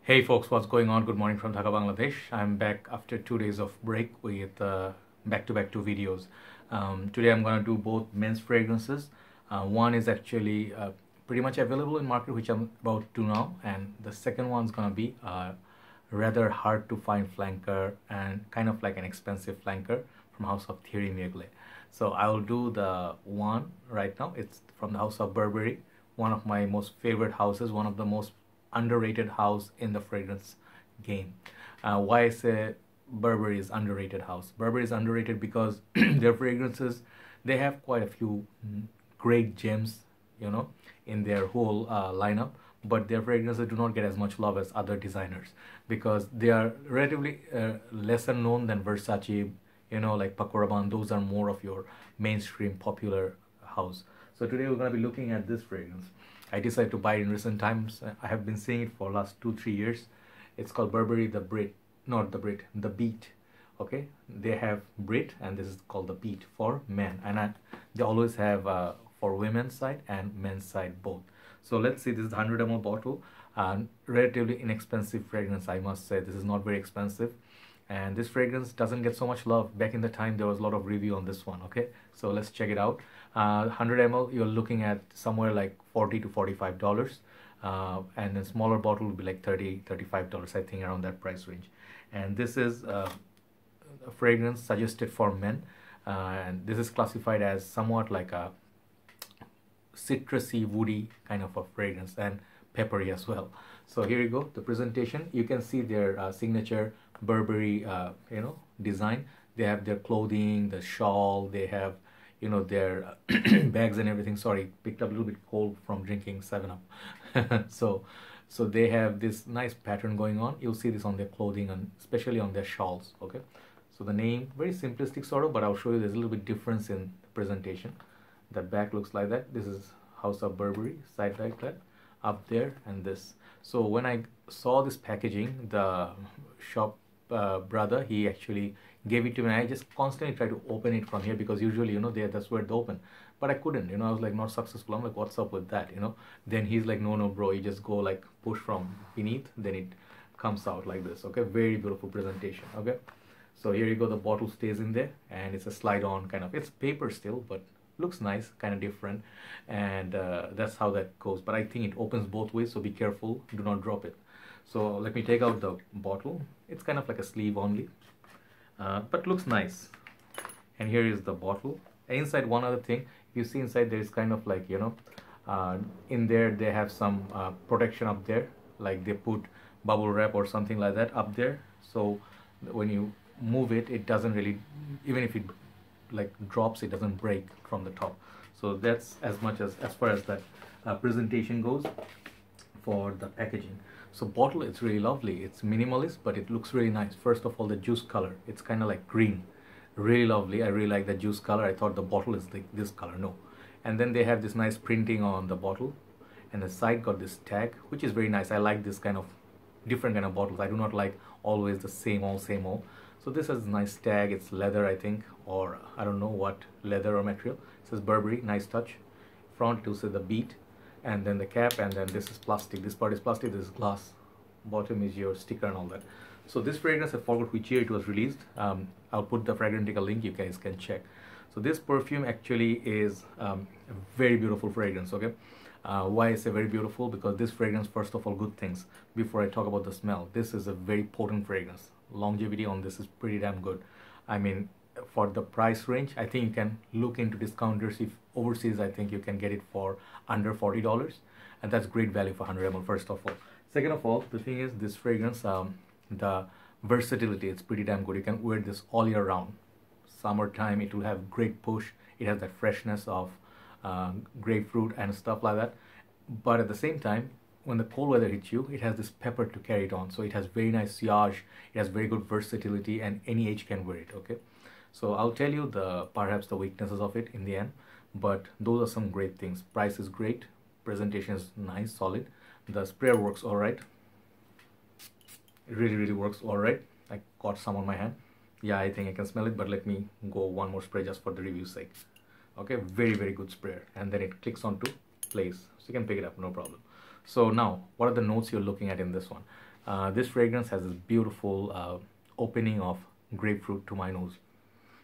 Hey folks, what's going on? Good morning from Dhaka, Bangladesh. I'm back after 2 days of break with back-to-back two videos. Today I'm going to do both men's fragrances. One is actually pretty much available in market, which I'm about to now, and the second one's going to be rather hard to find flanker and kind of like an expensive flanker from House of Burberry. So I'll do the one right now. It's from the House of Burberry, one of my most favorite houses, one of the most underrated house in the fragrance game. Why I say Burberry is underrated house? Burberry is underrated because their fragrances, they have quite a few great gems, in their whole lineup, but their fragrances do not get as much love as other designers because they are relatively lesser known than Versace, like Paco Rabanne. Those are more of your mainstream popular house. So today we're going to be looking at this fragrance. I decided to buy it in recent times. I have been seeing it for last 2-3 years. It's called Burberry the Brit, not the Brit, the Beat. Okay, they have Brit and this is called the Beat for men, and they always have for women's side and men's side both. So let's see, this is the 100 ml bottle, relatively inexpensive fragrance, I must say. This is not very expensive, and this fragrance doesn't get so much love. Back in the time there was a lot of review on this one. Okay, so let's check it out. 100 ml, you're looking at somewhere like $40 to $45, and a smaller bottle will be like $30-$35, I think, around that price range. And this is a fragrance suggested for men, and this is classified as somewhat like a citrusy, woody kind of a fragrance, and peppery as well. So here you go, the presentation. You can see their signature Burberry design. They have their clothing, the shawl, they have their bags and everything. Sorry, picked up a little bit cold from drinking 7-Up. so they have this nice pattern going on. You'll see this on their clothing and especially on their shawls. Okay, so the name, very simplistic sort of, but I'll show you there's a little bit difference in the presentation. The back looks like that. This is House of Burberry, side like that, up there, and this. So when I saw this packaging, the shop brother, he actually gave it to me, and I just constantly try to open it from here because usually that's where they open, but I couldn't. I was like not successful. I'm like, what's up with that? Then he's like, no bro, you just go like push from beneath, then it comes out like this. Okay, very beautiful presentation. Okay, so here you go, the bottle stays in there and it's a slide on kind of, it's paper still, but looks nice, kind of different, and that's how that goes. But I think it opens both ways, so be careful, do not drop it. So let me take out the bottle. It's kind of like a sleeve only, but looks nice. And here is the bottle. Inside, one other thing, you see inside there is kind of like in there they have some protection up there, like they put bubble wrap or something like that up there, so when you move it, it doesn't really, even if it like drops, it doesn't break from the top. So that's as far as that presentation goes for the packaging. So bottle, it's really lovely. It's minimalist, but it looks really nice. First of all, the juice color, it's kind of like green, really lovely. I really like the juice color. I thought the bottle is like this color, no. And then they have this nice printing on the bottle, and the side got this tag, which is very nice. I like this kind of different kind of bottles. I do not like always the same old. So this has a nice tag. It's leather, I think, or I don't know what leather or material. It says Burberry, nice touch. Front to say the Beat, and then the cap, and then this is plastic. This part is plastic, this is glass. Bottom is your sticker and all that. So this fragrance, I forgot which year it was released. I'll put the Fragrantica link, you guys can check. So this perfume actually is a very beautiful fragrance. Okay, why I say very beautiful? Because this fragrance, first of all, good things before I talk about the smell. This is a very potent fragrance. Longevity on this is pretty damn good. I mean, for the price range, I think you can look into discounters. If overseas, I think you can get it for under $40, and that's great value for 100 ml, first of all. Second of all, the thing is, this fragrance, the versatility, it's pretty damn good. You can wear this all year round. Summertime, it will have great push. It has that freshness of grapefruit and stuff like that, but at the same time, when the cold weather hits you, it has this pepper to carry it on. So it has very nice sillage, it has very good versatility, and any age can wear it. Okay, so I'll tell you perhaps the weaknesses of it in the end, but those are some great things. Price is great, presentation is nice, solid. The sprayer works all right. It really works all right. I got some on my hand. Yeah, I think I can smell it, but let me go one more spray just for the review's sake. Okay, very good sprayer, and then it clicks onto place, so you can pick it up, no problem. So now, what are the notes you're looking at in this one? This fragrance has this beautiful opening of grapefruit to my nose.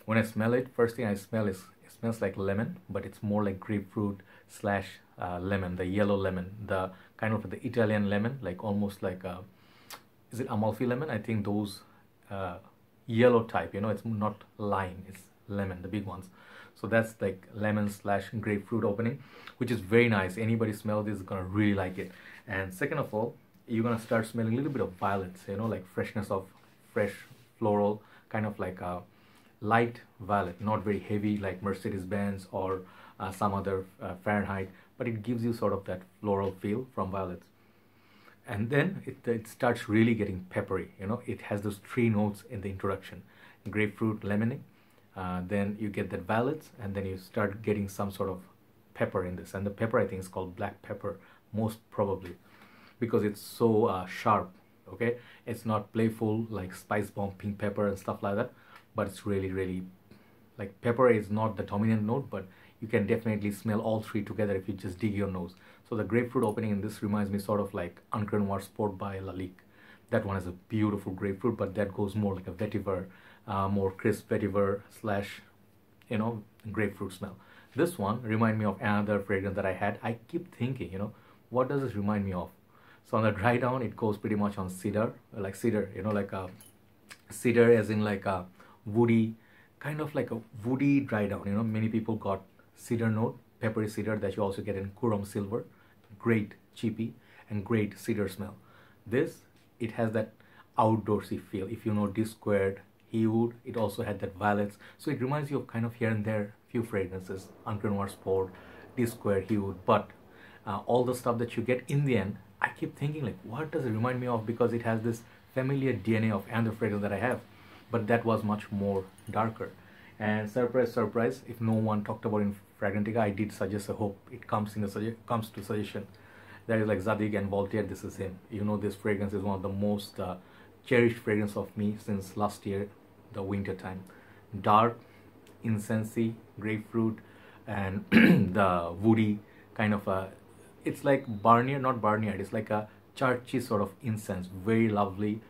When I smell it, first thing I smell is it smells like lemon, but it's more like grapefruit slash lemon, the yellow lemon, the kind of the Italian lemon, like almost like is it Amalfi lemon? I think those yellow type, you know, it's not lime, it's lemon, the big ones. So that's like lemon slash grapefruit opening, which is very nice. Anybody smell this is gonna really like it. And second of all, you're gonna start smelling a little bit of violets, you know, like freshness of fresh floral, kind of like a light violet, not very heavy like Mercedes-Benz or some other Fahrenheit, but it gives you sort of that floral feel from violets. And then it starts really getting peppery, you know. It has those three notes in the introduction: grapefruit, lemony, then you get that violets, and then you start getting some sort of pepper in this. And the pepper, I think, is called black pepper, most probably, because it's so sharp. Okay, it's not playful like spice bomb, pink pepper and stuff like that, but it's really, really, like, pepper is not the dominant note, but you can definitely smell all three together if you just dig your nose. So the grapefruit opening in this reminds me sort of like Encre Noir Sport by Lalique. That one is a beautiful grapefruit, but that goes more like a vetiver, more crisp vetiver slash, you know, grapefruit smell. This one remind me of another fragrance that I had. I keep thinking, you know, what does this remind me of? So on the dry down, it goes pretty much on cedar, like cedar, you know, like a cedar as in like a woody, kind of like a woody dry down. You know, many people got cedar note, peppery cedar, that you also get in Kuram Silver. Great cheapy and great cedar smell. This, it has that outdoorsy feel. If you know D Squared, Hewood, it also had that violets. So it reminds you of kind of here and there few fragrances, Encre Noir Sport, D Squared, Hewood. But all the stuff that you get in the end, I keep thinking like, what does it remind me of? Because it has this familiar DNA of another fragrance that I have, but that was much more darker. And surprise, surprise, if no one talked about in Fragrantica, I did suggest. I hope it comes in the comes to suggestion. That is like Zadig&Voltaire. This is him. You know, this fragrance is one of the most cherished fragrance of me since last year, the winter time. Dark, incensey, grapefruit, and the woody kind of a. It's like barnyard, not barnyard. It's like a churchy sort of incense. Very lovely,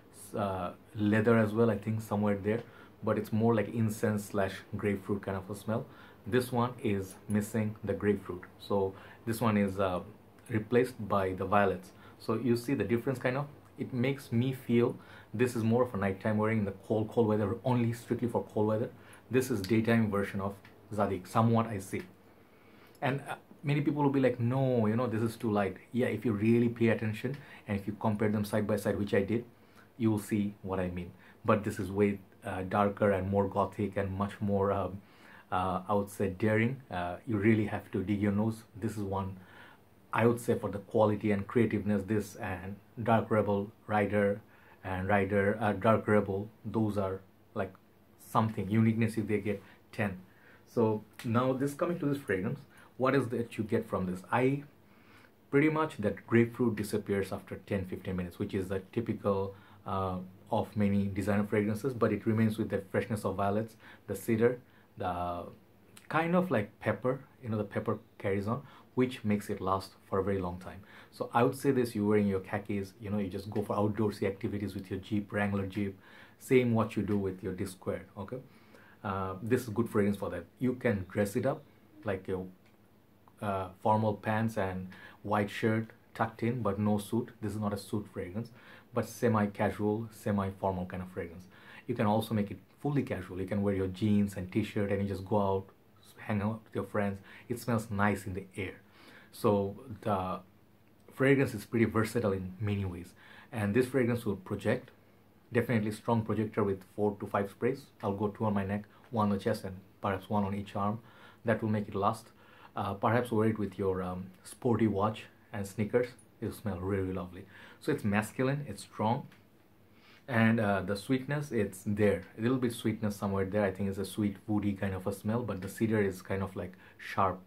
leather as well, I think, somewhere there. But it's more like incense slash grapefruit kind of a smell. This one is missing the grapefruit, so this one is replaced by the violets. So you see the difference, kind of. It makes me feel this is more of a nighttime wearing in the cold weather, only strictly for cold weather. This is daytime version of Zadig, somewhat I see. And many people will be like, no, you know, this is too light. Yeah, if you really pay attention and if you compare them side by side, which I did, you will see what I mean. But this is way darker and more gothic and much more I would say daring. You really have to dig your nose. This is one, I would say, for the quality and creativeness. This and Dark Rebel, Rider, and Dark Rebel, those are like something uniqueness. If they get 10. So now this coming to this fragrance, what is that you get from this? I pretty much that grapefruit disappears after 10-15 minutes, which is the typical of many designer fragrances, but it remains with the freshness of violets, the cedar, the kind of like pepper, you know, the pepper carries on, which makes it last for a very long time. So I would say this, you're wearing your khakis, you know, you just go for outdoorsy activities with your Jeep, Wrangler Jeep, same what you do with your D Squared, okay? This is good fragrance for that. You can dress it up like your formal pants and white shirt tucked in, but no suit. This is not a suit fragrance, but semi-casual, semi-formal kind of fragrance. You can also make it fully casual. You can wear your jeans and t-shirt and you just go out, hang out with your friends. It smells nice in the air. So the fragrance is pretty versatile in many ways. And this fragrance will project, definitely strong projector with 4 to 5 sprays. I'll go 2 on my neck, 1 on the chest, and perhaps 1 on each arm. That will make it last. Perhaps wear it with your sporty watch and sneakers. It'll smell really, really lovely. So it's masculine, it's strong, and the sweetness, it's there. A little bit sweetness somewhere there. I think it's a sweet, woody kind of a smell, but the cedar is kind of like sharp.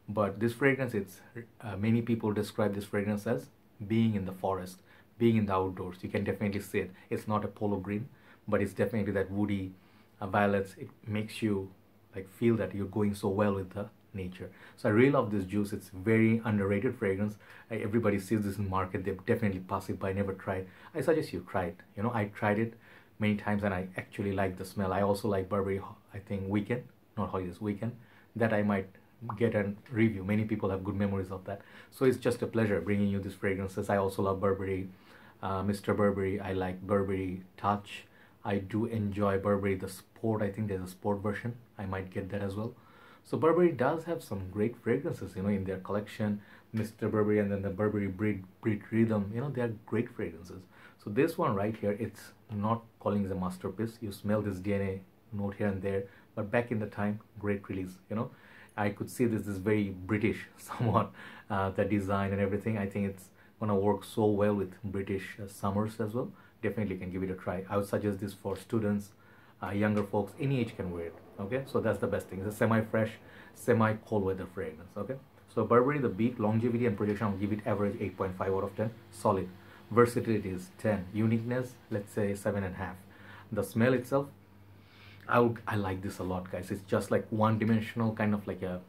But this fragrance, it's many people describe this fragrance as being in the forest, being in the outdoors. You can definitely see it. It's not a polo green, but it's definitely that woody violets. It makes you like feel that you're going so well with the nature. So I really love this juice. It's very underrated fragrance. Everybody sees this in the market, they definitely pass it by, never tried. I suggest you try it. You know, I tried it many times and I actually like the smell. I also like Burberry, I think Weekend, not Holidays, Weekend, that I might get a review. Many people have good memories of that. So it's just a pleasure bringing you these fragrances. I also love Burberry, Mr. Burberry. I like Burberry Touch. I do enjoy Burberry the Sport. I think there's a sport version. I might get that as well. So Burberry does have some great fragrances, you know, in their collection. Mr. Burberry and then the Burberry Brit Rhythm, you know, they are great fragrances. So this one right here, it's not calling it a masterpiece. You smell this DNA note here and there, but back in the time, great release, you know. I could see this is very British, somewhat, the design and everything. I think it's gonna work so well with British summers as well. Definitely can give it a try. I would suggest this for students, younger folks, any age can wear it. Okay, so that's the best thing. It's a semi-fresh, semi-cold weather fragrance. Okay, so Burberry, the beat, longevity and projection, I'll give it average 8.5 out of 10. Solid. Versatility is 10. Uniqueness, let's say 7.5. The smell itself, I like this a lot, guys. It's just like one-dimensional, kind of like a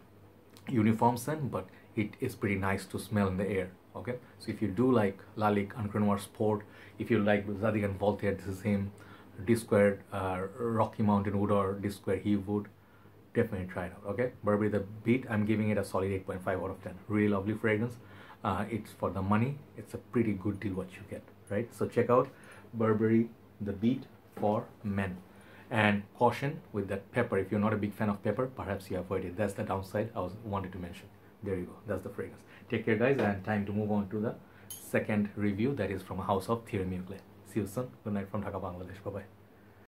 uniform scent, but it is pretty nice to smell in the air. Okay, so if you do like Lalique Encre Sport, if you like Zadig&Voltaire, this is him, D-Squared Rocky Mountain Wood or D-Squared Heave Wood, definitely try it out. Okay, Burberry the Beat, I'm giving it a solid 8.5 out of 10. Really lovely fragrance. It's for the money. It's a pretty good deal what you get, right? So check out Burberry the Beat for men. And caution with that pepper. If you're not a big fan of pepper, perhaps you avoid it. That's the downside I wanted to mention. There you go. That's the fragrance. Take care, guys, and time to move on to the second review, that is from House of Burberry. See you soon. Good night from Dhaka, Bangladesh. Bye-bye.